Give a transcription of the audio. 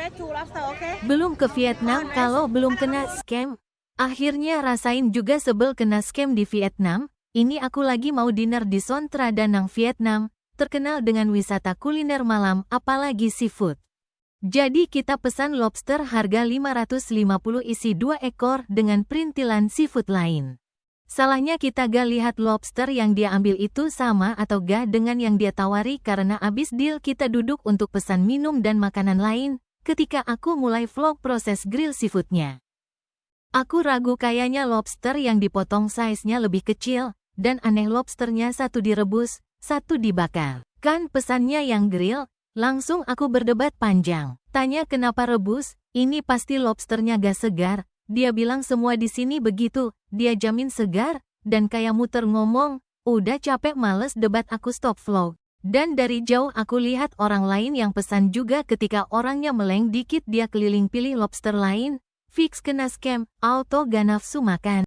red two lobster, okay? Belum ke Vietnam kalau belum kena scam. Akhirnya rasain juga sebel kena scam di Vietnam. Ini aku lagi mau dinner di Son Tra Danang, Vietnam, terkenal dengan wisata kuliner malam apalagi seafood. Jadi kita pesan lobster harga 550 isi 2 ekor dengan perintilan seafood lain. Salahnya kita gak lihat lobster yang dia ambil itu sama atau gak dengan yang dia tawari karena abis deal kita duduk untuk pesan minum dan makanan lain ketika aku mulai vlog proses grill seafoodnya. Aku ragu kayaknya lobster yang dipotong size-nya lebih kecil dan aneh lobsternya satu direbus, satu dibakar. Kan pesannya yang grill, langsung aku berdebat panjang. Tanya kenapa rebus, ini pasti lobsternya gak segar. Dia bilang semua di sini begitu, dia jamin segar, dan kayak muter ngomong, udah capek males debat aku stop vlog. Dan dari jauh aku lihat orang lain yang pesan juga ketika orangnya meleng dikit dia keliling pilih lobster lain, fix kena scam, auto gak nafsu makan.